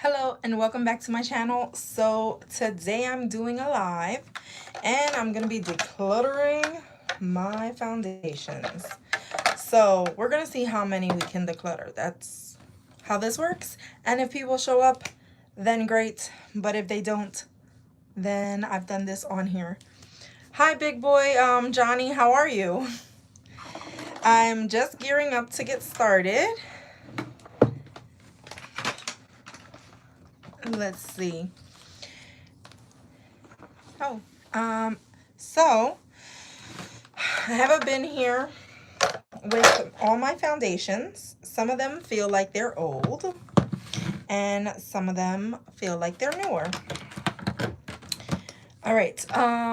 Hello and welcome back to my channel. So today I'm doing a live and I'm gonna be decluttering my foundations. So we're gonna see how many we can declutter. That's how this works. And if people show up, then great. But if they don't, then I've done this on here. Hi big boy, Johnny, how are you? I'm just gearing up to get started. Let's see. Oh, so I have a bin here with all my foundations. Some of them feel like they're old and some of them feel like they're newer. All right,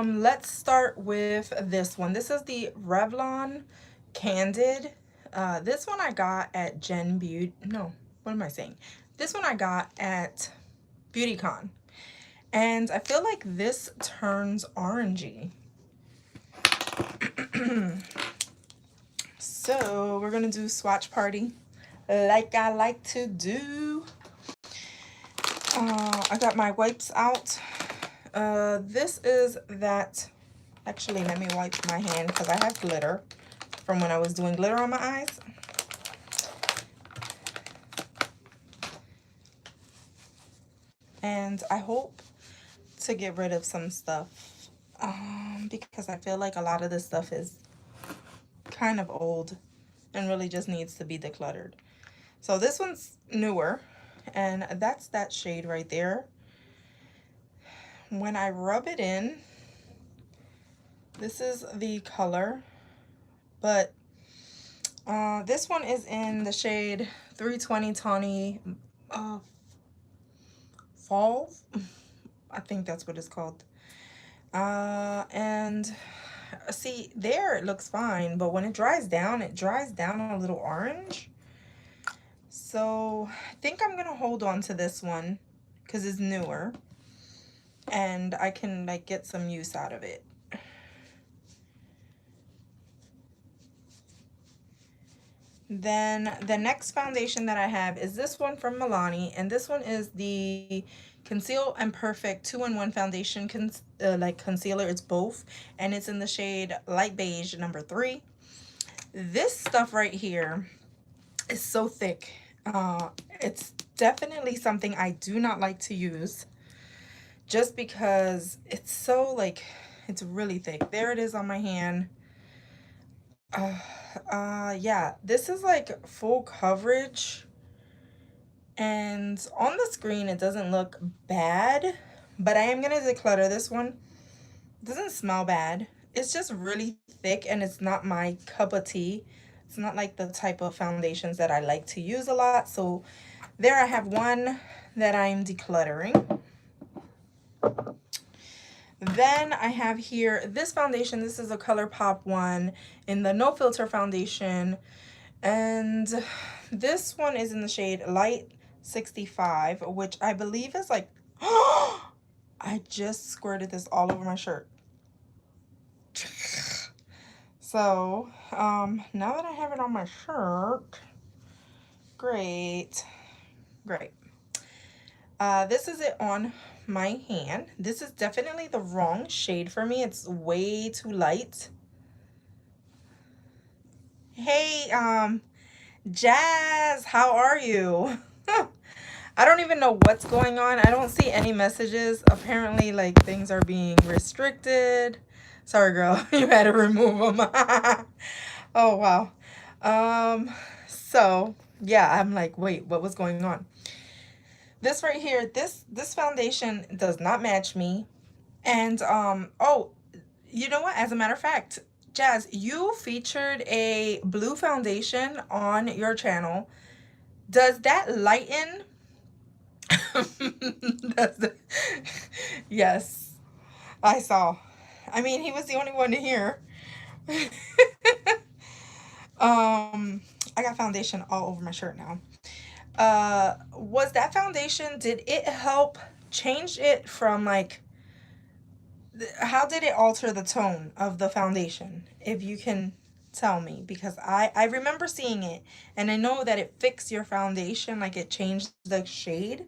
let's start with this one. This is the Revlon Candid. This one I got at This one I got at BeautyCon. And I feel like this turns orangey. So we're gonna do swatch party like I like to do. I got my wipes out. This is that, actually let me wipe my hand because I have glitter from when I was doing glitter on my eyes. And I hope to get rid of some stuff because I feel like a lot of this stuff is kind of old and really just needs to be decluttered. So this one's newer and that's that shade right there. When I rub it in, this is the color, but this one is in the shade 320 Tawny Fall. I think that's what it's called. And see, there it looks fine, but when it dries down a little orange. So I think I'm gonna hold on to this one because it's newer and I can like get some use out of it. Then the next foundation that I have is this one from Milani, and this one is the Conceal and Perfect 2-in-1 foundation concealer. It's both, and it's in the shade light beige number 3. This stuff right here is so thick. It's definitely something I do not like to use just because it's so like, it's really thick. There it is on my hand. Yeah, this is like full coverage, and on the screen it doesn't look bad, but I am gonna declutter this one. It doesn't smell bad. It's just really thick and it's not my cup of tea. It's not like the type of foundations that I like to use a lot. So there I have one that I'm decluttering. Then I have here this foundation. This is a ColourPop one in the No Filter foundation. And this one is in the shade Light 65, which I believe is like, I just squirted this all over my shirt. So, now that I have it on my shirt, great. This is it on my hand. This is definitely the wrong shade for me. It's way too light. Hey, Jazz, how are you? I don't even know what's going on. I don't see any messages. Apparently, like, things are being restricted. Sorry, girl. You had to remove them. Oh, wow. So, yeah, I'm like, wait, what was going on? This right here, this foundation does not match me. And, oh, you know what? As a matter of fact, Jazz, you featured a blue foundation on your channel. Does that lighten? Yes, I saw. I mean, he was the only one to hear. I got foundation all over my shirt now. Was that foundation, did it help change it from like, how did it alter the tone of the foundation? If you can tell me, because I remember seeing it and I know that it fixed your foundation, like it changed the shade.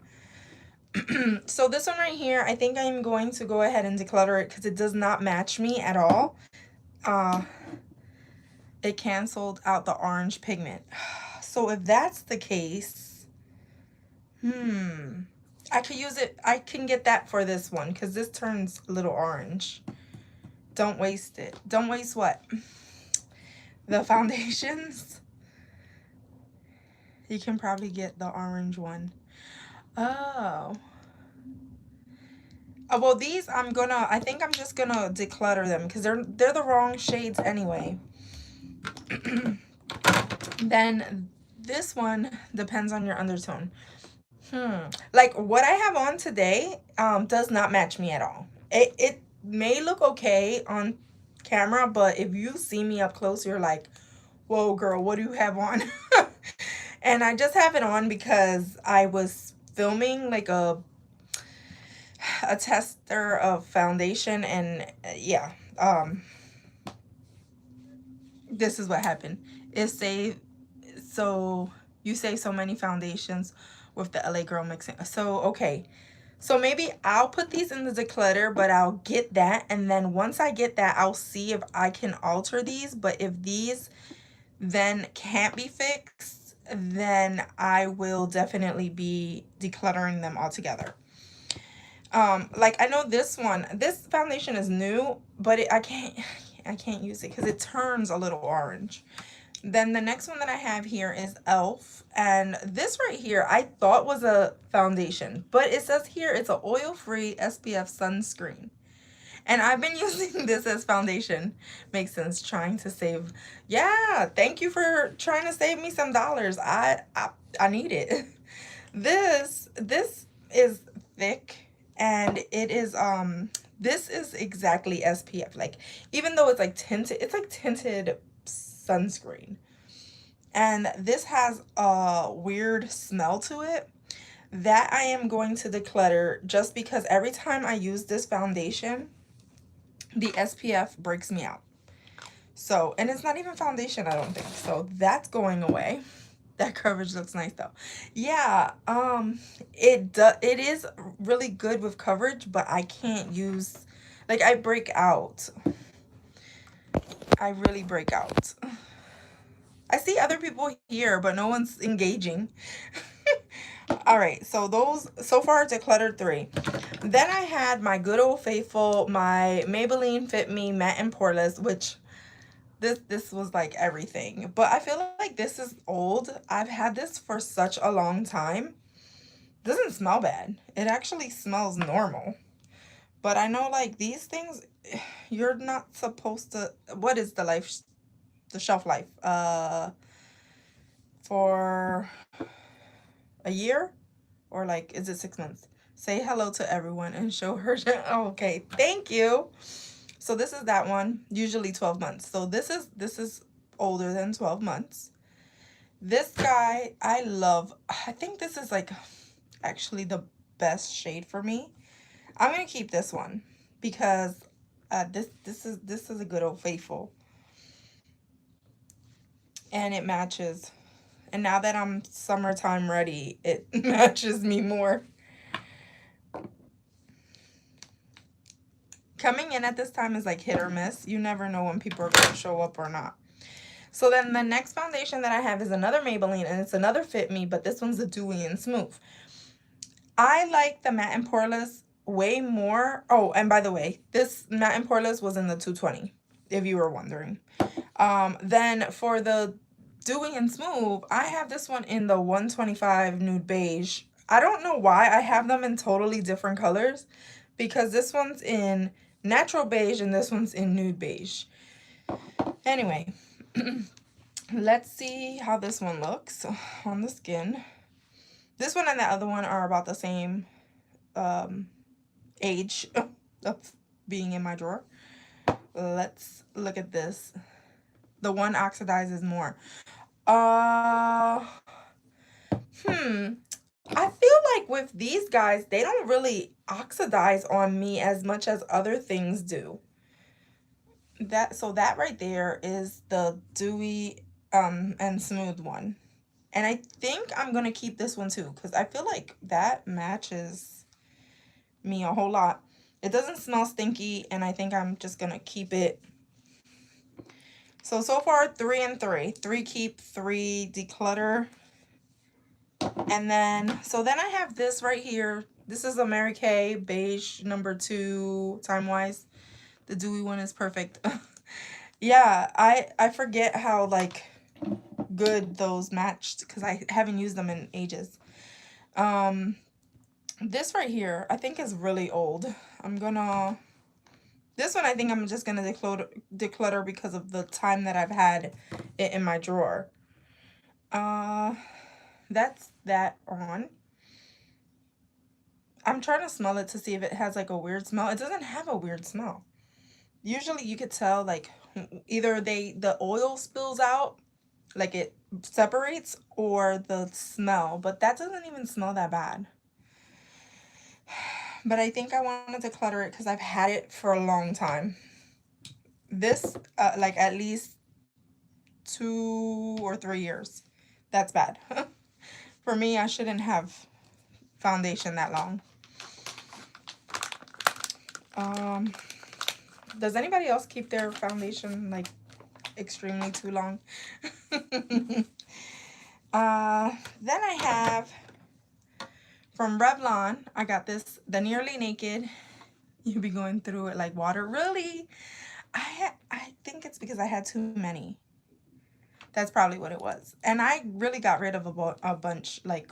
So this one right here, I think I'm going to go ahead and declutter it because it does not match me at all. It canceled out the orange pigment. So if that's the case, I could use it. I can get that for this one because this turns a little orange. Don't waste it. Don't waste what? The foundations. You can probably get the orange one. Oh. Oh, well, these I think I'm just gonna declutter them because they're the wrong shades anyway. Then this one depends on your undertone. Like what I have on today does not match me at all. It may look okay on camera, but if you see me up close, you're like, whoa, girl, what do you have on? And I just have it on because I was filming like a tester of foundation, and yeah, this is what happened. It saved, so you save so many foundations with the LA Girl mixing. So okay, so maybe I'll put these in the declutter, but I'll get that, and then once I get that, I'll see if I can alter these. But if these then can't be fixed, then I will definitely be decluttering them altogether. Like I know this foundation is new, but I can't use it because it turns a little orange. Then the next one that I have here is e.l.f. And this right here I thought was a foundation, but it says here it's an oil-free SPF sunscreen. And I've been using this as foundation. Makes sense, trying to save. Yeah, thank you for trying to save me some dollars. I need it. This is thick, and it is this is exactly SPF. Like, even though it's like tinted sunscreen. And this has a weird smell to it that I am going to declutter just because every time I use this foundation, the SPF breaks me out. So, and it's not even foundation, I don't think. So that's going away. That coverage looks nice though. Yeah, it is really good with coverage, but I can't use, like, I break out. I really break out. I see other people here, but no one's engaging. All right, so those, so far, decluttered 3. Then I had my good old faithful, my Maybelline Fit Me Matte and Poreless, which this was like everything. But I feel like this is old. I've had this for such a long time. Doesn't smell bad. It actually smells normal. But I know, like, these things, you're not supposed to, what is the shelf life? For a year? Or like, is it 6 months? Say hello to everyone and show her. Okay, thank you. So this is that one, usually 12 months. So this is older than 12 months. This guy, I love. I think this is like actually the best shade for me. I'm gonna keep this one because this is a good old faithful. And it matches. And now that I'm summertime ready, it matches me more. Coming in at this time is like hit or miss. You never know when people are going to show up or not. So then the next foundation that I have is another Maybelline, and it's another Fit Me, but this one's a Dewy and Smooth. I like the Matte and Poreless way more. Oh, and by the way, this Matte and Poreless was in the 220, if you were wondering. Then for the Dewy and Smooth, I have this one in the 125 Nude Beige. I don't know why I have them in totally different colors, because this one's in Natural Beige and this one's in Nude Beige. Anyway, let's see how this one looks on the skin. This one and the other one are about the same age of being in my drawer. Let's look at this. The one oxidizes more. I feel like with these guys, they don't really oxidize on me as much as other things do. So that right there is the Dewy and Smooth one. And I think I'm going to keep this one too, because I feel like that matches me a whole lot. It doesn't smell stinky, and I think I'm just gonna keep it. So far 3 and 3. 3 keep, 3 declutter. And then, so then I have this right here. This is a Mary Kay beige number 2 Time Wise. The dewy one is perfect. Yeah, I forget how like good those matched because I haven't used them in ages. This right here I think is really old. This one I think I'm just gonna declutter because of the time that I've had it in my drawer. That's that on. I'm trying to smell it to see if it has like a weird smell. It doesn't have a weird smell. Usually you could tell like either the oil spills out, like it separates, or the smell, but that doesn't even smell that bad. But I think I wanted to declutter it because I've had it for a long time. This like at least 2 or 3 years. That's bad. For me, I shouldn't have foundation that long. Does anybody else keep their foundation like extremely too long? Then I have from Revlon, I got this, the Nearly Naked. You be going through it like water. Really? I think it's because I had too many. That's probably what it was. And I really got rid of a bunch like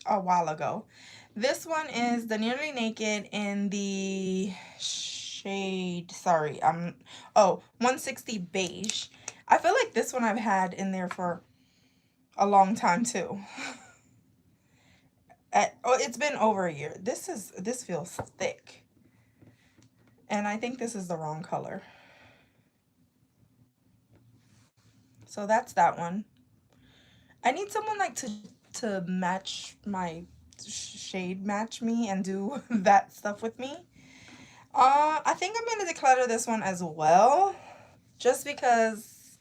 a while ago. This one is the Nearly Naked in the shade, sorry, 160 beige. I feel like this one I've had in there for a long time too. It's been over a year. This feels thick. And I think this is the wrong color. So that's that one. I need someone like to match my shade, match me and do that stuff with me. I think I'm going to declutter this one as well, just because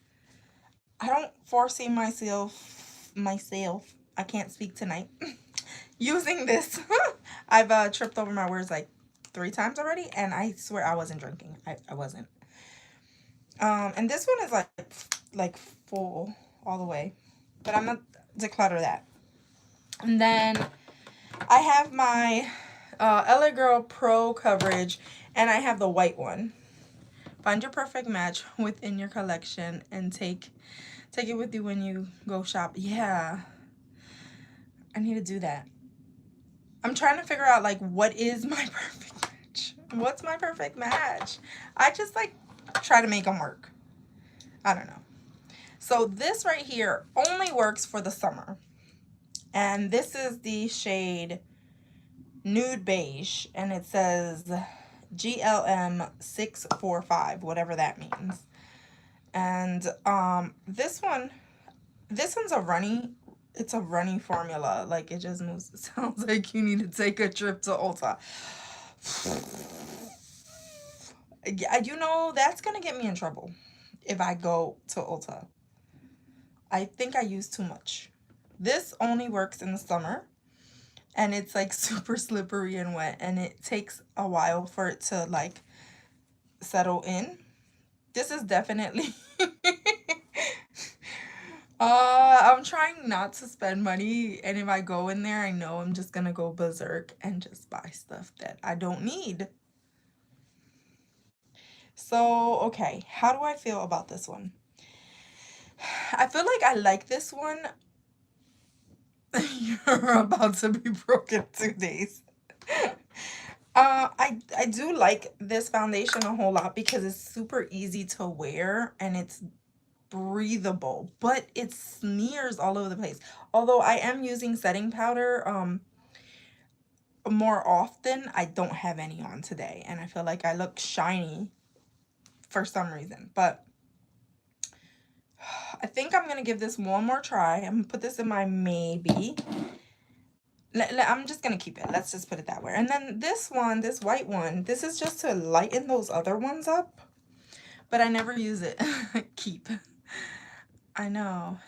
I don't foresee myself, I can't speak tonight, using this. I've tripped over my words like 3 times already, and I swear I wasn't drinking. I wasn't. And this one is like full all the way, but I'm going to declutter that. And then I have my LA Girl Pro coverage, and I have the white one. Find your perfect match within your collection and take it with you when you go shop. Yeah, I need to do that. I'm trying to figure out like what is my perfect match. What's my perfect match? I just like try to make them work. I don't know. So this right here only works for the summer. And this is the shade Nude Beige, and it says GLM 645, whatever that means. And this one's a runny, it's a runny formula. Like it just moves. It sounds like you need to take a trip to Ulta. You know, that's gonna get me in trouble if I go to Ulta. I think I use too much. This only works in the summer, and it's like super slippery and wet, and it takes a while for it to like settle in. This is definitely I'm trying not to spend money, and if I go in there, I know I'm just gonna go berserk and just buy stuff that I don't need. So okay, how do I feel about this one? I feel like I like this one. You're about to be broke in 2 days. I do like this foundation a whole lot because it's super easy to wear and it's breathable, but it smears all over the place. Although I am using setting powder more often, I don't have any on today, and I feel like I look shiny for some reason. But I think I'm gonna give this one more try. I'm gonna put this in my maybe. I'm just gonna keep it. Let's just put it that way. And then this one, this white one, this is just to lighten those other ones up, but I never use it. Keep. I know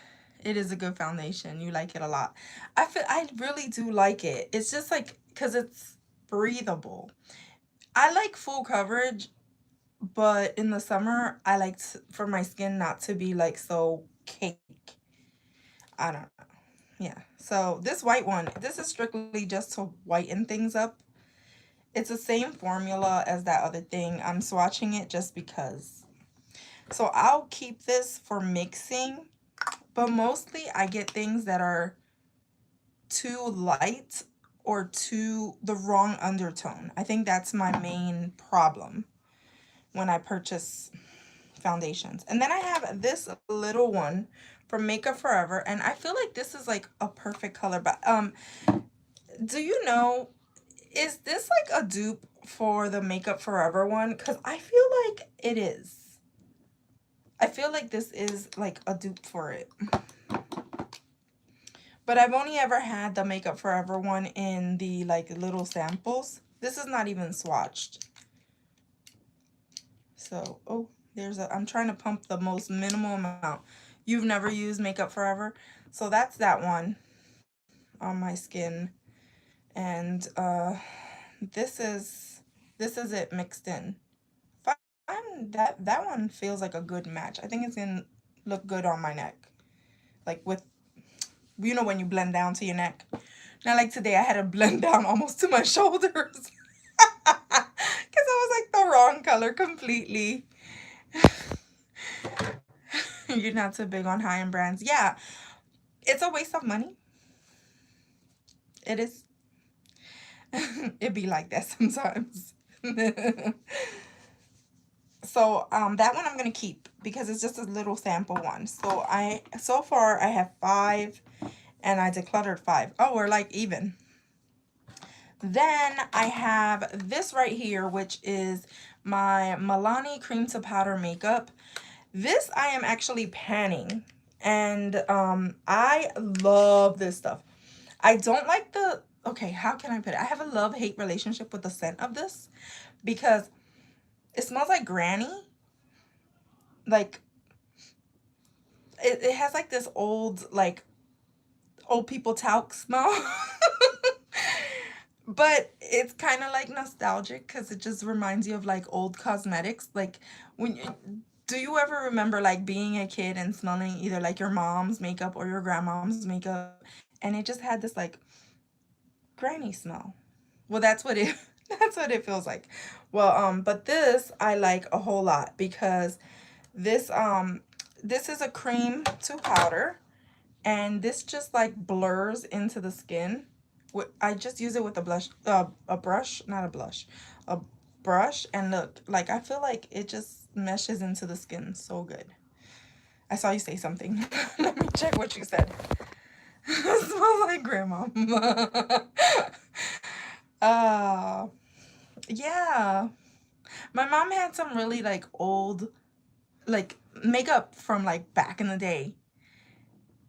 it is a good foundation. You like it a lot. I really do like it. It's just like because it's breathable. I like full coverage, but in the summer, I like for my skin not to be like so cake. I don't know. Yeah. So this white one, this is strictly just to whiten things up. It's the same formula as that other thing. I'm swatching it just because. So I'll keep this for mixing, but mostly I get things that are too light or too the wrong undertone. I think that's my main problem when I purchase foundations. And then I have this little one from Makeup Forever, and I feel like this is like a perfect color. But do you know, is this like a dupe for the Makeup Forever one? Because I feel like it is. I feel like this is like a dupe for it. But I've only ever had the Makeup Forever one in the like little samples. This is not even swatched. So, oh, I'm trying to pump the most minimal amount. You've never used Makeup Forever? So that's that one on my skin. And this is it mixed in. That one feels like a good match. I think it's gonna look good on my neck. Like with, you know, when you blend down to your neck. Now, like today, I had to blend down almost to my shoulders. Because I was like the wrong color completely. You're not so big on high-end brands. Yeah, it's a waste of money. It is. It be like that sometimes. So that one I'm gonna keep because it's just a little sample one. So far I have 5 and I decluttered 5. Oh, we're like even. Then I have this right here, which is my Milani Cream to Powder Makeup. This I am actually panning, and I love this stuff. I don't like the, okay, how can I put it? I have a love-hate relationship with the scent of this because it smells like granny. Like, it has like this old people talc smell. But it's kind of like nostalgic because it just reminds you of like old cosmetics. Like do you ever remember like being a kid and smelling either like your mom's makeup or your grandmom's makeup, and it just had this like granny smell? Well, that's what it that's what it feels like. Well, but this I like a whole lot because this is a cream to powder, and this just like blurs into the skin. I just use it with a brush, not a blush, a brush, and look, like I feel like it just meshes into the skin so good. I saw you say something. Let me check what you said. It smells like grandma. Yeah. My mom had some really like old like makeup from like back in the day.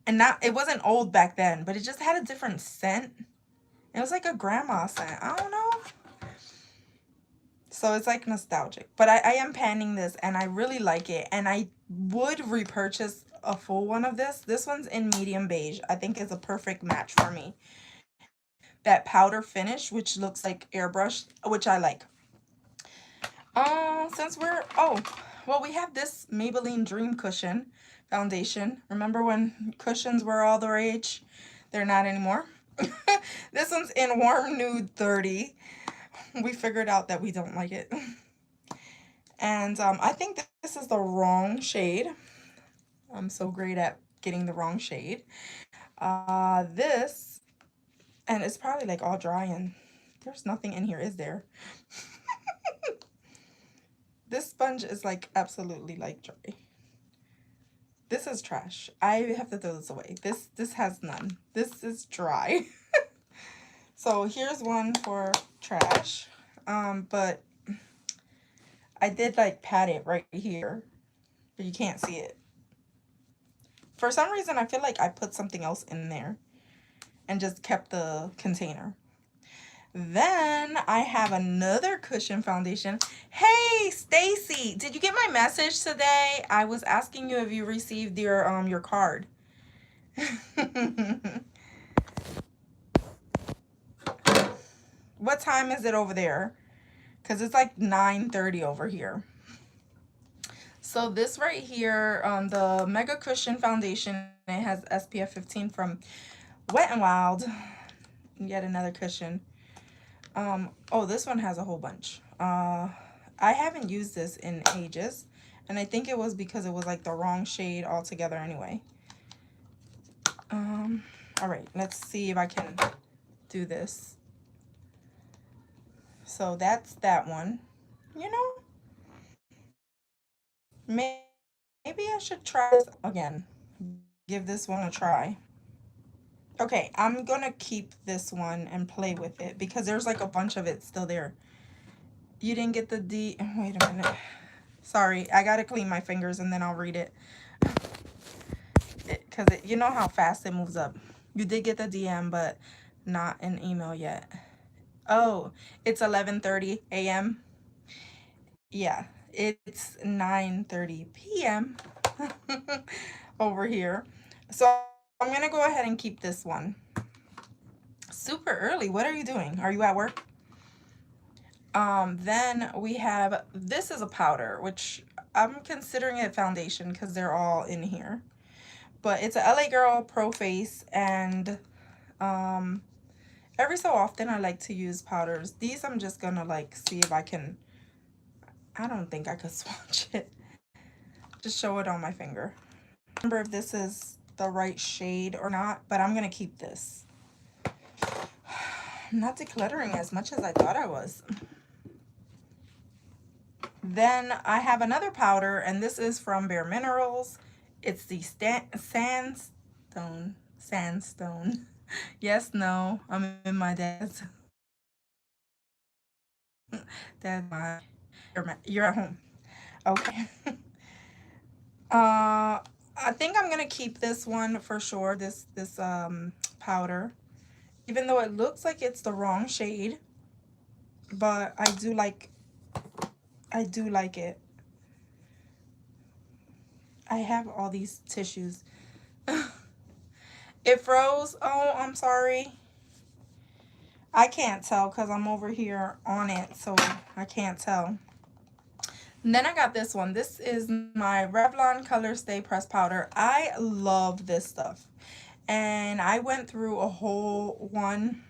And not, it wasn't old back then, but it just had a different scent. It was like a grandma scent. I don't know. So it's like nostalgic. But I am panning this and I really like it. And I would repurchase a full one of this. This one's in medium beige. I think it's a perfect match for me. That powder finish, which looks like airbrush, which I like. Well, we have this Maybelline Dream Cushion foundation. Remember when cushions were all the rage? They're not anymore. This one's in Warm Nude 30. We figured out that we don't like it. And I think this is the wrong shade. I'm so great at getting the wrong shade. This, and it's probably like all dry and there's nothing in here, is there? This sponge is like absolutely like dry. This is trash. I have to throw this away. This has none. This is dry. So here's one for trash. But I did like pat it right here, but you can't see it. For some reason, I feel like I put something else in there and just kept the container. Then I have another cushion foundation. Hey, Stacy, did you get my message today? I was asking you if you received your card. What time is it over there? Because it's like 9:30 over here. So this right here, the Mega Cushion Foundation, it has SPF 15 from Wet n Wild. Yet another cushion. Oh, this one has a whole bunch. I haven't used this in ages, and I think it was because it was like the wrong shade altogether anyway. All right, let's see if I can do this. So that's that one. You know, maybe I should try this again. Give this one a try. Okay, I'm gonna keep this one and play with it because there's like a bunch of it still there. You didn't get the D. Wait a minute. Sorry, I gotta clean my fingers and then I'll read it. Because you know how fast it moves up. You did get the DM, but not an email yet. Oh, it's 11:30 a.m. Yeah, it's 9:30 p.m. over here. So I'm gonna go ahead and keep this one. Super early. What are you doing? Are you at work? Then we have, this is a powder, which I'm considering it foundation because they're all in here. But it's a LA Girl Pro Face, and every so often I like to use powders. These I'm just gonna like see if I can, I don't think I could swatch it. Just show it on my finger. Remember if this is the right shade or not, but I'm gonna keep this. I'm not decluttering as much as I thought I was. Then I have another powder, and this is from Bare Minerals. It's the Sandstone. Yes, no, I'm in my dad's. You're at home. Okay. I think I'm gonna keep this one for sure. This powder, even though it looks like it's the wrong shade, but I do like it. I have all these tissues. It froze. Oh, I'm sorry. I can't tell because I'm over here on it, so I can't tell. And then I got this one. This is my Revlon Color Stay Pressed Powder. I love this stuff. And I went through a whole one.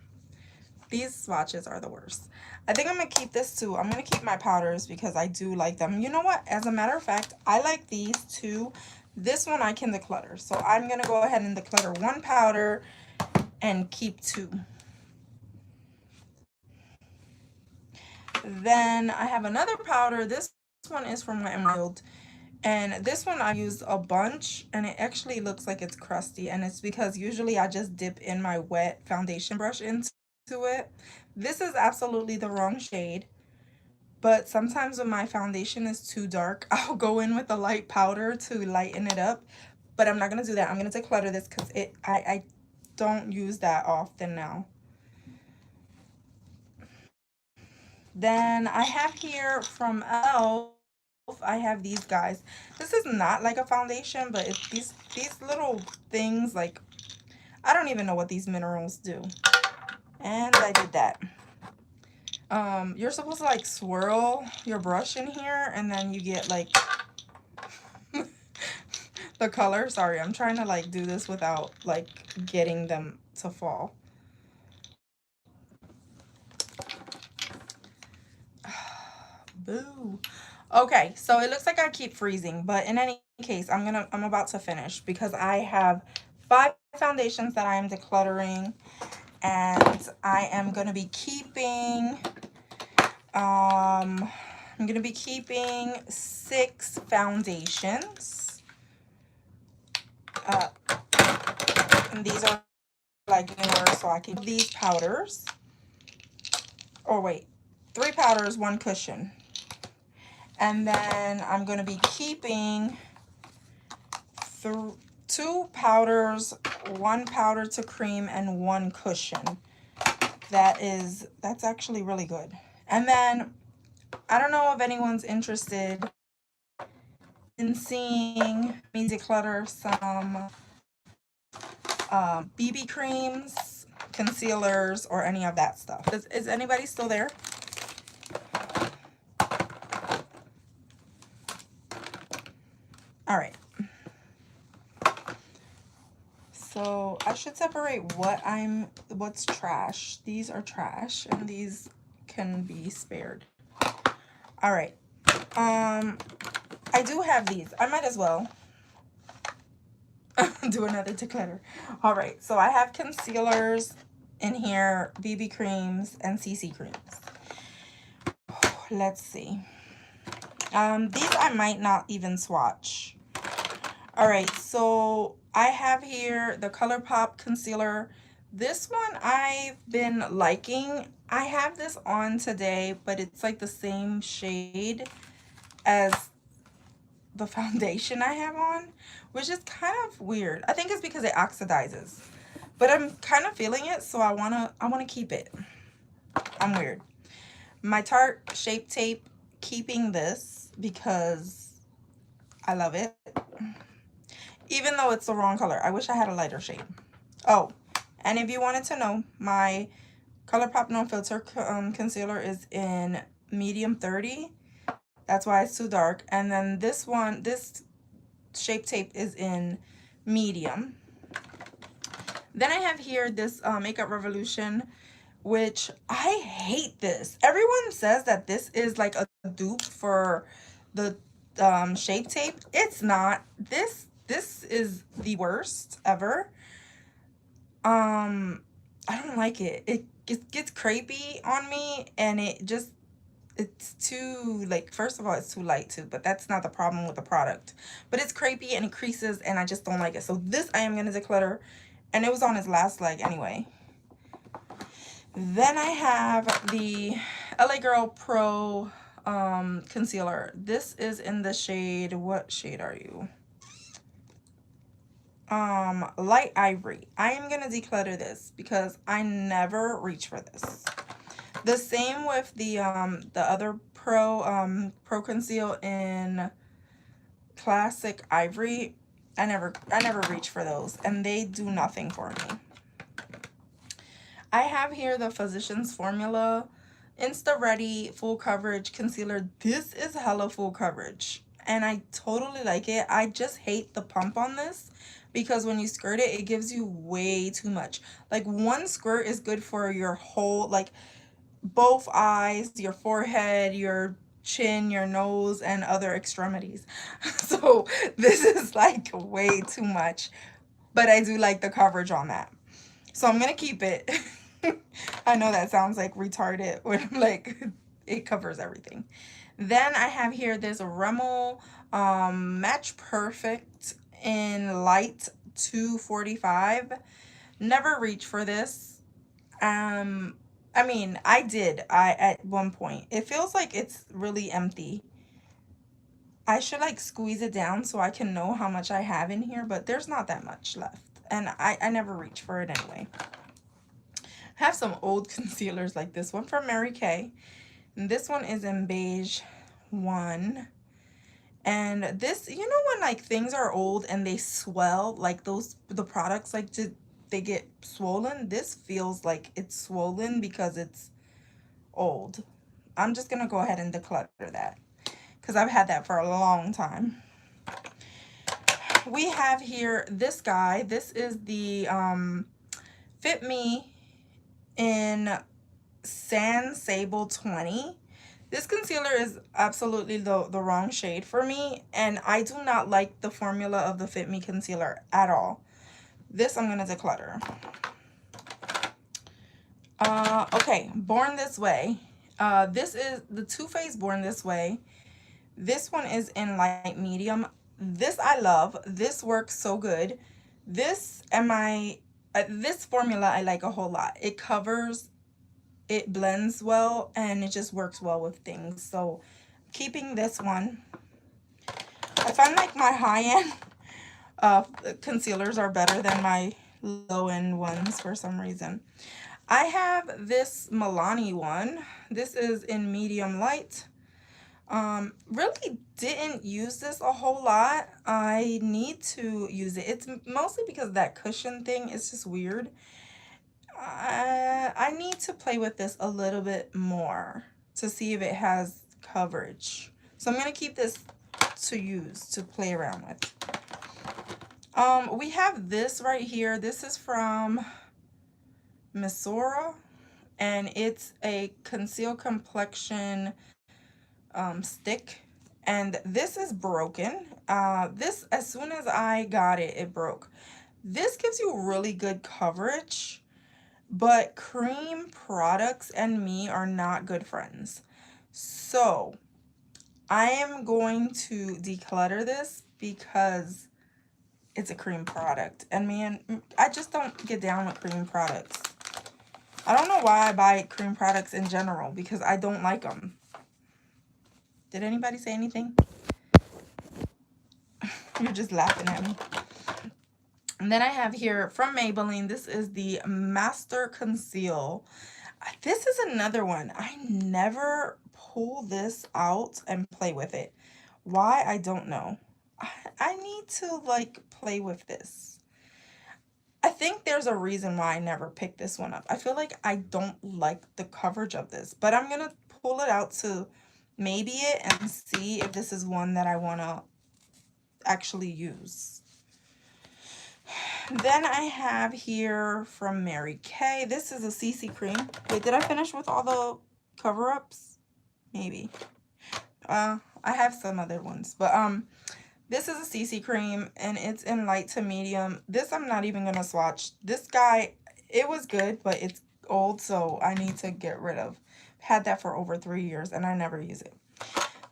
These swatches are the worst. I think I'm going to keep this too. I'm going to keep my powders because I do like them. You know what? As a matter of fact, I like these too. This one I can declutter. So I'm going to go ahead and declutter one powder and keep two. Then I have another powder. This one is from Wet n Wild. And this one I used a bunch, and it actually looks like it's crusty. And it's because usually I just dip in my wet foundation brush into it. This is absolutely the wrong shade. But sometimes when my foundation is too dark, I'll go in with a light powder to lighten it up. But I'm not going to do that. I'm going to declutter this because I don't use that often now. Then I have here from e.l.f. I have these guys. This is not like a foundation, but it's these little things, like, I don't even know what these minerals do. And I did that. You're supposed to like swirl your brush in here, and then you get like the color. Sorry, I'm trying to like do this without like getting them to fall. Boo. Okay, so it looks like I keep freezing, but in any case, I'm about to finish because I have 5 foundations that I am decluttering, and I am going to be keeping I'm going to be keeping 6 foundations. And these are like newer, so I can these powders. Or wait, 3 powders, 1 cushion. And then I'm going to be keeping 2 powders, 1 powder to cream, and 1 cushion. That's actually really good. And then I don't know if anyone's interested in seeing me declutter some BB creams. concealers or any of that stuff. Is anybody still there? All right. So I should separate what's trash. These are trash and these can be spared. All right. I do have these. I might as well do another declutter. All right. So I have concealers in here, BB creams, and CC creams. Let's see. These I might not even swatch. All right. So I have here the ColourPop concealer. This one I've been liking. I have this on today, but it's like the same shade as the foundation I have on, which is kind of weird. I think it's because it oxidizes, but I'm kind of feeling it, so I wanna keep it. I'm weird. My Tarte Shape Tape, keeping this because I love it, even though it's the wrong color. I wish I had a lighter shade. Oh, and if you wanted to know, my ColourPop No Filter concealer is in medium 30. That's why it's too dark. And then this one, this Shape Tape is in medium. Then I have here this Makeup Revolution, which I hate this. Everyone says that this is like a dupe for the Shape Tape. It's not. This is the worst ever. I don't like it. It gets crepey on me, and it's too, like, first of all, it's too light too, but that's not the problem with the product. But it's crepey and it creases, and I just don't like it. So this I am going to declutter, and it was on its last leg anyway. Then I have the LA Girl Pro concealer. This is in the shade, what shade are you? Light Ivory. I am going to declutter this because I never reach for this. The same with the other Pro Conceal in Classic Ivory. I never reach for those, and they do nothing for me. I have here the Physicians Formula Insta Ready Full Coverage Concealer. This is hella full coverage, and I totally like it. I just hate the pump on this because when you squirt it, it gives you way too much. Like, one squirt is good for your whole, like, both eyes, your forehead, your chin, your nose, and other extremities. So this is like way too much, but I do like the coverage on that, so I'm gonna keep it. I know that sounds like retarded when I'm like, it covers everything. Then I have here this Rimmel Match Perfect in Light 245. Never reach for this. I mean, I did at one point. It feels like it's really empty. I should like squeeze it down so I can know how much I have in here, but there's not that much left. And I never reach for it anyway. I have some old concealers like this one from Mary Kay. And this one is in beige 1. And this, you know when like things are old and they swell, like the products like they get swollen? This feels like it's swollen because it's old. I'm just gonna go ahead and declutter that because I've had that for a long time. We have here this guy. This is the Fit Me in Sand Sable 20. This concealer is absolutely the wrong shade for me, and I do not like the formula of the Fit Me concealer at all. This I'm going to declutter. Okay, Born This Way. This is the Too Faced Born This Way. This one is in light medium. This I love. This works so good. This this formula I like a whole lot. It covers, it blends well, and it just works well with things. So keeping this one. I find like my high-end concealers are better than my low-end ones for some reason. I have this Milani one. This is in medium light. Really didn't use this a whole lot. I need to use it. It's mostly because that cushion thing is just weird. I need to play with this a little bit more to see if it has coverage. So I'm going to keep this to play around with. We have this right here. This is from Misora, and it's a conceal complexion stick, and this is broken. This, as soon as I got it, it broke. This gives you really good coverage, but cream products and me are not good friends. So I am going to declutter this because it's a cream product, and man, I just don't get down with cream products. I don't know why I buy cream products in general, because I don't like them. Did anybody say anything? You're just laughing at me. And then I have here from Maybelline, this is the Master Conceal. This is another one. I never pull this out and play with it. Why? I don't know. I need to like play with this. I think there's a reason why I never picked this one up. I feel like I don't like the coverage of this, but I'm going to pull it out to maybe it and see if this is one that I want to actually use. Then I have here from Mary Kay. This is a CC cream. Wait, did I finish with all the cover-ups? Maybe. I have some other ones, but this is a CC cream, and it's in light to medium. This I'm not even gonna swatch. This guy, it was good, but it's old, so I need to get rid of. Had that for over 3 years, and I never use it.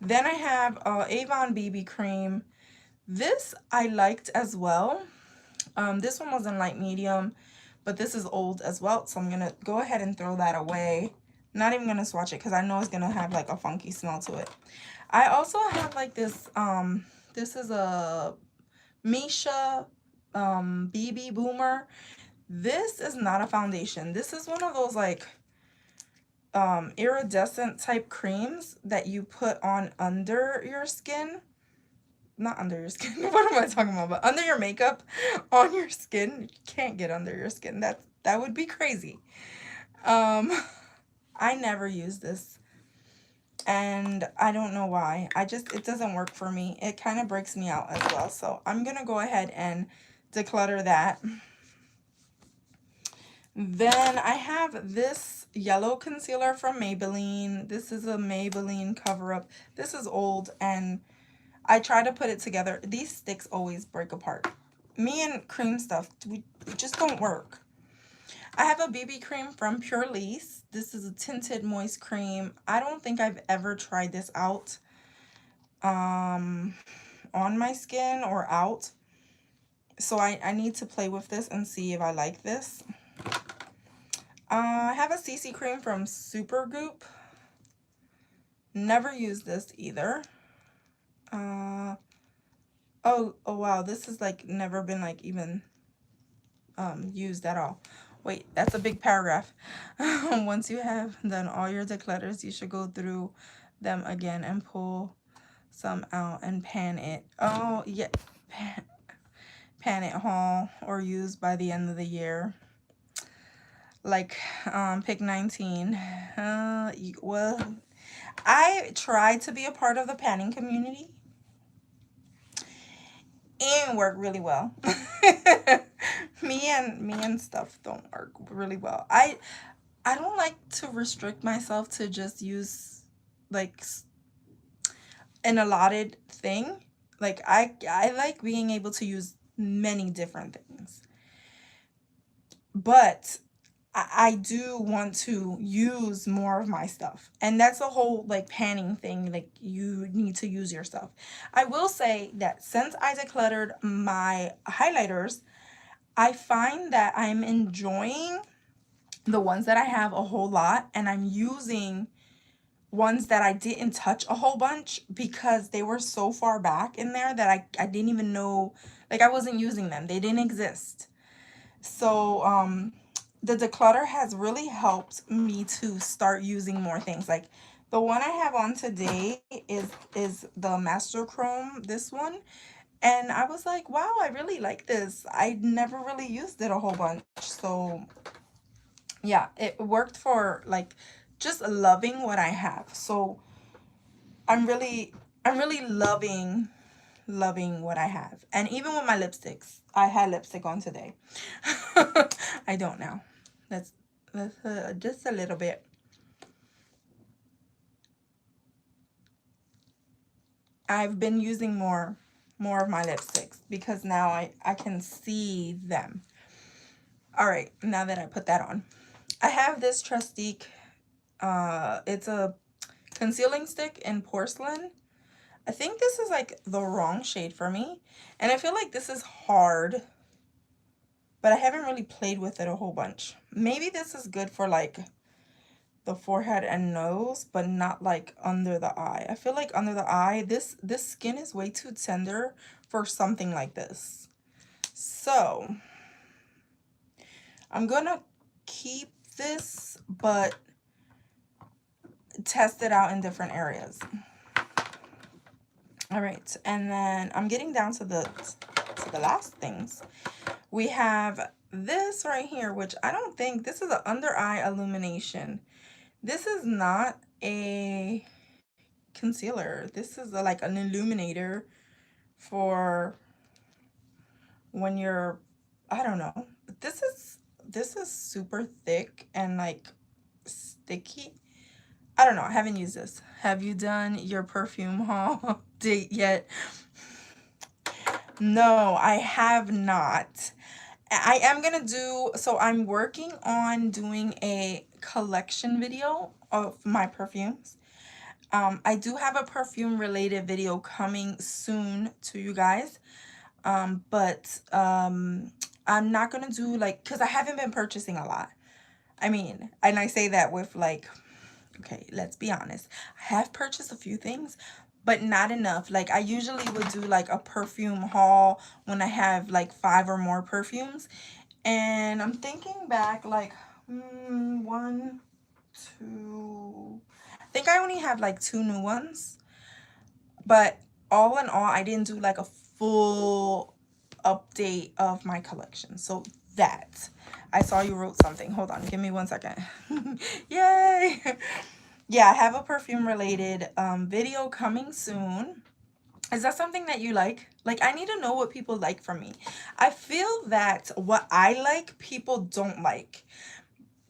Then I have Avon BB cream. This I liked as well. This one was in light medium, but this is old as well, so I'm gonna go ahead and throw that away. Not even gonna swatch it because I know it's gonna have like a funky smell to it. I also have like this, this is a Misha BB Boomer. This is not a foundation. This is one of those like iridescent type creams that you put on under your skin. Not under your skin. What am I talking about? But under your makeup, on your skin. You can't get under your skin. That would be crazy. I never use this, and I don't know why. It doesn't work for me. It kind of breaks me out as well. So I'm gonna go ahead and declutter that. Then I have this yellow concealer from Maybelline. This is a Maybelline cover-up. This is old, and I try to put it together. These sticks always break apart. Me and cream stuff, we just don't work. I have a BB cream from Purlisse. This is a tinted moist cream. I don't think I've ever tried this out on my skin or out. So I need to play with this and see if I like this. I have a CC cream from Supergoop. Never used this either. Oh wow, this has like never been like even used at all. Wait, that's a big paragraph. Once you have done all your declutters, you should go through them again and pull some out and pan it. Oh yeah, pan it haul or use by the end of the year. Like pick 19. Well, I try to be a part of the panning community. And work really well. me and stuff don't work really well. I don't like to restrict myself to just use like an allotted thing. Like I like being able to use many different things, but I do want to use more of my stuff. And that's a whole like panning thing. Like you need to use your stuff. I will say that since I decluttered my highlighters, I find that I'm enjoying the ones that I have a whole lot, and I'm using ones that I didn't touch a whole bunch because they were so far back in there that I didn't even know, like I wasn't using them. They didn't exist. So the declutter has really helped me to start using more things. Like the one I have on today is the Master Chrome, this one. And I was like, wow, I really like this. I never really used it a whole bunch. So yeah, it worked for like just loving what I have. So I'm really loving what I have. And even with my lipsticks, I had lipstick on today. I don't now. Let's just a little bit. I've been using more of my lipsticks because now I can see them. All right, now that I put that on, I have this Trustique. It's a concealing stick in porcelain. I think this is like the wrong shade for me, and I feel like this is hard, but I haven't really played with it a whole bunch. Maybe this is good for like the forehead and nose, but not like under the eye. I feel like under the eye, this skin is way too tender for something like this. So I'm gonna keep this, but test it out in different areas. All right, and then I'm getting down to the last things. We have this right here, which I don't think, this is an under eye illumination. This is not a concealer. This is like an illuminator for when you're, I don't know. This is super thick and like sticky. I don't know. I haven't used this. Have you done your perfume haul date yet? No, I have not. I am gonna do, so I'm working on doing a collection video of my perfumes. I do have a perfume related video coming soon to you guys. But I'm not gonna do like, because I haven't been purchasing a lot. I mean, and I say that with like, okay, let's be honest. I have purchased a few things, but not enough. Like I usually would do like a perfume haul when I have like 5 or more perfumes. And I'm thinking back like, 1, 2, I think I only have like 2 new ones. But all in all, I didn't do like a full update of my collection. So that, I saw you wrote something. Hold on, give me 1 second. Yay! Yeah, I have a perfume related video coming soon. Is that something that you like? Like, I need to know what people like from me. I feel that what I like, people don't like.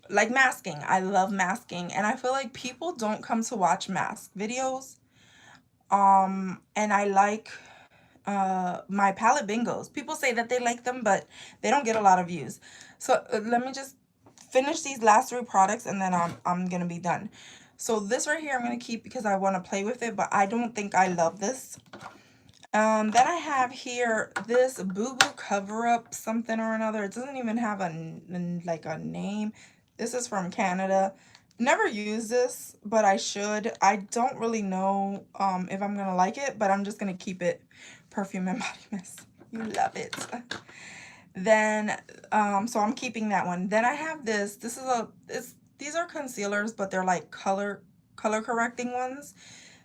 Like masking. I love masking. And I feel like people don't come to watch mask videos. And I like my palette bingos. People say that they like them, but they don't get a lot of views. So let me just finish these last 3 products and then I'm gonna be done. So this right here I'm gonna keep because I want to play with it, but I don't think I love this. Then I have here this Boo Boo Cover Up something or another. It doesn't even have like a name. This is from Canada. Never used this, but I should. I don't really know if I'm gonna like it, but I'm just gonna keep it. Perfume and Body Mist. You love it. Then so I'm keeping that one. Then I have this. These are concealers, but they're like color correcting ones.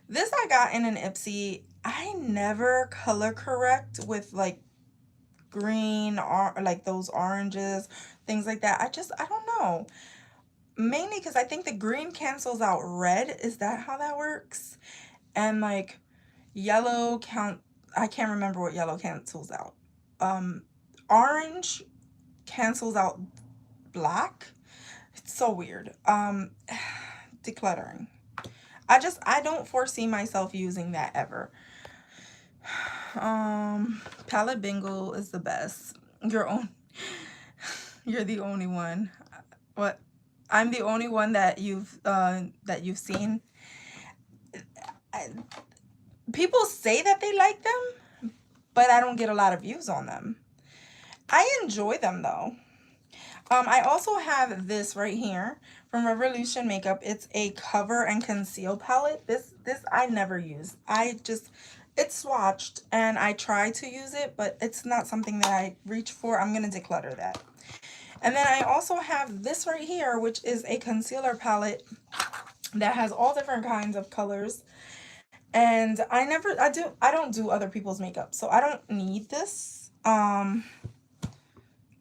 This I got in an Ipsy. I never color correct with like green or like those oranges, things like that. I don't know. Mainly because I think the green cancels out red. Is that how that works? And like yellow I can't remember what yellow cancels out. Orange cancels out black. It's so weird. Decluttering. I don't foresee myself using that ever. Palette Bingo is the best. You're the only one. What? I'm the only one that you've seen. People say that they like them, but I don't get a lot of views on them. I enjoy them though. I also have this right here from Revolution Makeup. It's a cover and conceal palette. This I never use. It's swatched and I try to use it, but it's not something that I reach for. I'm gonna declutter that. And then I also have this right here, which is a concealer palette that has all different kinds of colors. And I don't do other people's makeup, so I don't need this.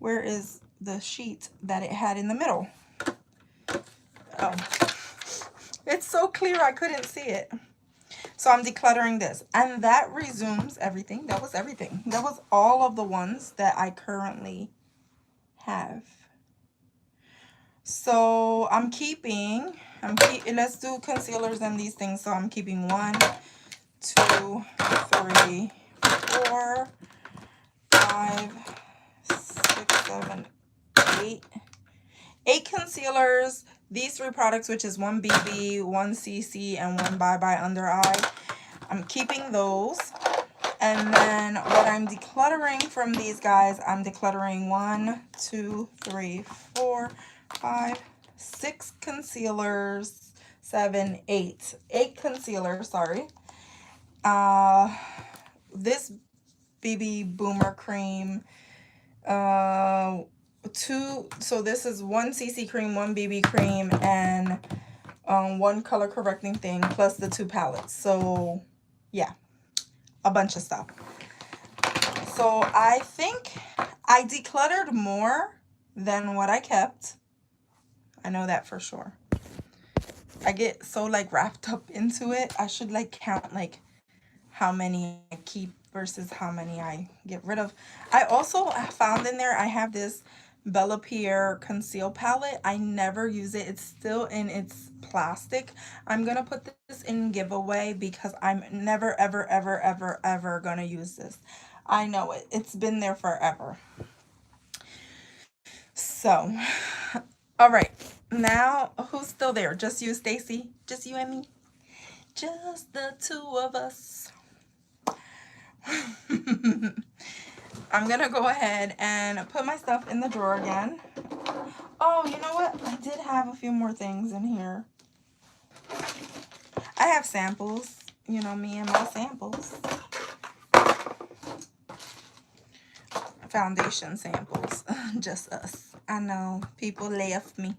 Where is the sheet that it had in the middle? Oh, it's so clear I couldn't see it. So I'm decluttering this. And that resumes everything. That was everything. That was all of the ones that I currently have. So I'm keeping, let's do concealers and these things. So I'm keeping 1, 2, 3, 4, 5, 6, 7, 8. 8 concealers. These 3 products, which is 1 BB, 1 CC, and 1 Bye Bye Under Eye. I'm keeping those. And then what I'm decluttering from these guys, I'm decluttering 1, 2, 3, 4, 5, 6 concealers, 7, 8. 8 concealers, sorry. This BB Boomer Cream, 2, so this is 1 CC cream, 1 BB cream, and 1 color correcting thing, plus the 2 palettes. So yeah, a bunch of stuff. So I think I decluttered more than what I kept. I know that for sure. I get so like wrapped up into it. I should like count like how many I keep versus how many I get rid of. I also found in there, I have this Bella Pierre conceal palette. I never use it. It's still in its plastic. I'm gonna put this in giveaway because I'm never ever gonna use this. I know it. It's been there forever. So, all right. Now, who's still there? Just you, Stacy? Just you and me? Just the 2 of us. I'm gonna go ahead and put my stuff in the drawer again. Oh, you know what? I did have a few more things in here. I have samples. You know me and my samples. Foundation samples. Just us. I know. People left me.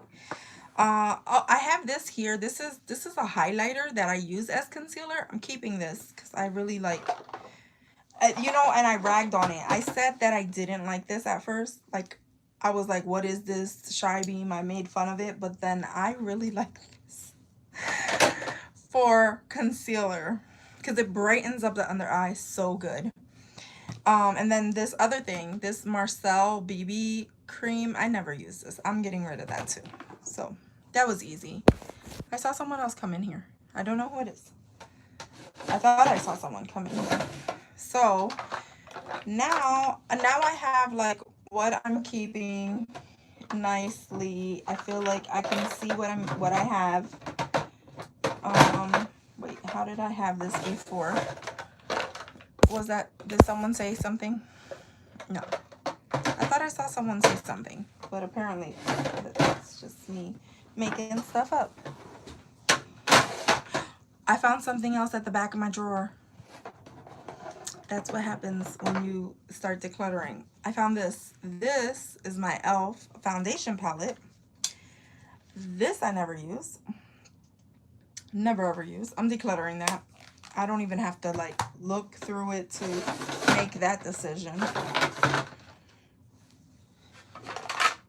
I have this here. This is a highlighter that I use as concealer. I'm keeping this because I really like, you know, and I ragged on it. I said that I didn't like this at first. Like, I was like, what is this Shy Beam? I made fun of it, but then I really like this for concealer because it brightens up the under eye so good. And then this other thing, this Marcel BB cream, I never use this. I'm getting rid of that too. So that was easy. I saw someone else come in here. I don't know who it is. I thought I saw someone come in here. So now I have like what I'm keeping nicely. I feel like I can see what I have. Wait, how did I have this before? Was that, did someone say something? No. I thought I saw someone say something, but apparently that's just me making stuff up. I found something else at the back of my drawer. That's what happens when you start decluttering. I found this. This is my e.l.f. foundation palette. This I never use. Never ever use. I'm decluttering that. I don't even have to like look through it to make that decision.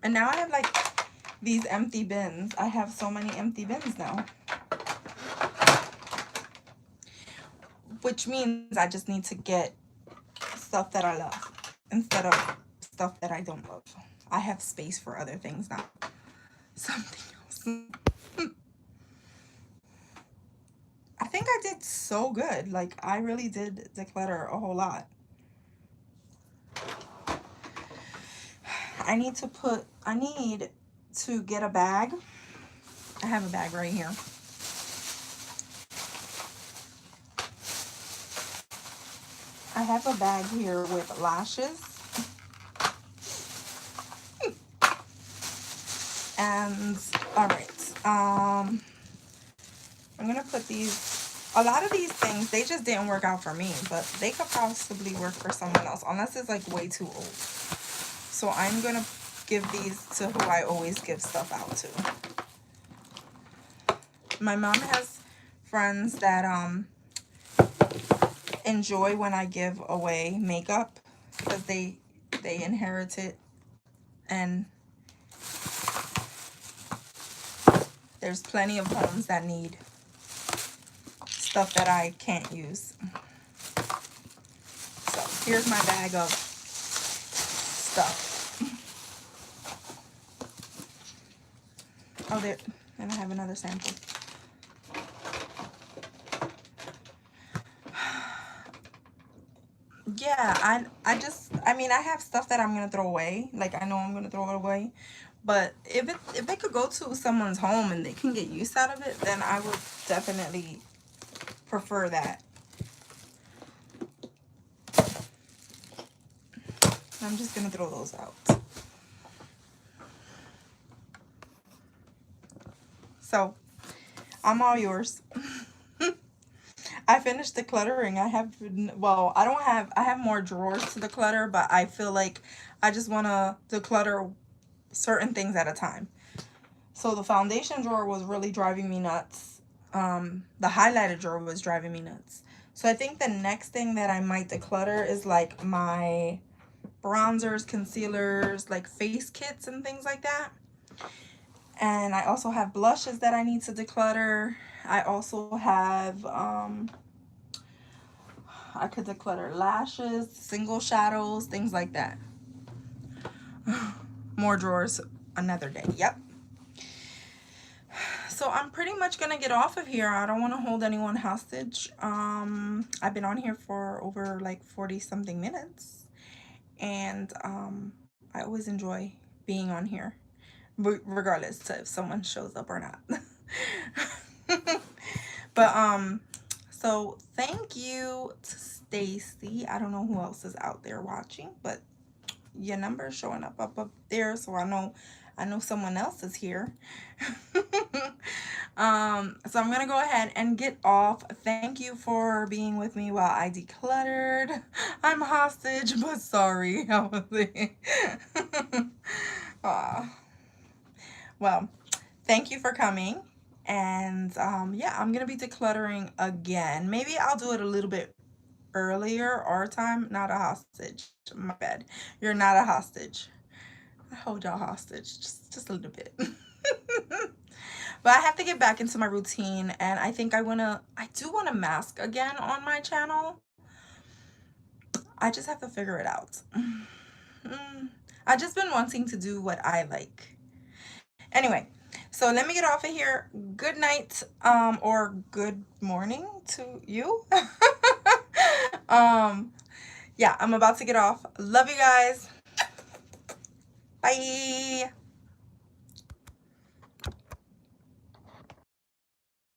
And now I have like these empty bins. I have so many empty bins now. Which means I just need to get stuff that I love instead of stuff that I don't love. I have space for other things now. Something else. I think I did so good. Like, I really did declutter a whole lot. I need to get a bag. I have a bag right here. I have a bag here with lashes. And, all right. I'm going to put these. A lot of these things, they just didn't work out for me, but they could possibly work for someone else, unless it's like way too old. So I'm going to give these to who I always give stuff out to. My mom has friends that enjoy when I give away makeup because they inherit it and There's plenty of homes that need stuff that I can't use. So here's my bag of stuff. Oh, there, and I have another sample. Yeah, I mean, I have stuff that I'm gonna throw away. Like, I know I'm gonna throw it away. But if it could go to someone's home and they can get use out of it, then I would definitely prefer that. I'm just gonna throw those out. So, I'm all yours. I finished decluttering. I have, well, I have more drawers to declutter, but I feel like I just want to declutter certain things at a time. So the foundation drawer was really driving me nuts. The highlighter drawer was driving me nuts. So I think the next thing that I might declutter is like my bronzers, concealers, like face kits and things like that. And I also have blushes that I need to declutter. I also have, I could declutter lashes, single shadows, things like that. More drawers another day. Yep. So I'm pretty much gonna get off of here. I don't want to hold anyone hostage. I've been on here for over like 40 something minutes, and I always enjoy being on here, regardless to if someone shows up or not. But so thank you to Stacy. I don't know who else is out there watching, but your number is showing up there, so I know someone else is here. So I'm gonna go ahead and get off. Thank you for being with me while I decluttered. I'm hostage, but sorry. Well, thank you for coming. And yeah, I'm gonna be decluttering again. Maybe I'll do it a little bit earlier our time. Not a hostage. My bad. You're not a hostage. I hold y'all hostage just a little bit. But I have to get back into my routine, and I think I do want to mask again on my channel. I just have to figure it out. I've just been wanting to do what I like. Anyway, so let me get off of here. Good night, or good morning to you. Yeah, I'm about to get off. Love you guys. Bye.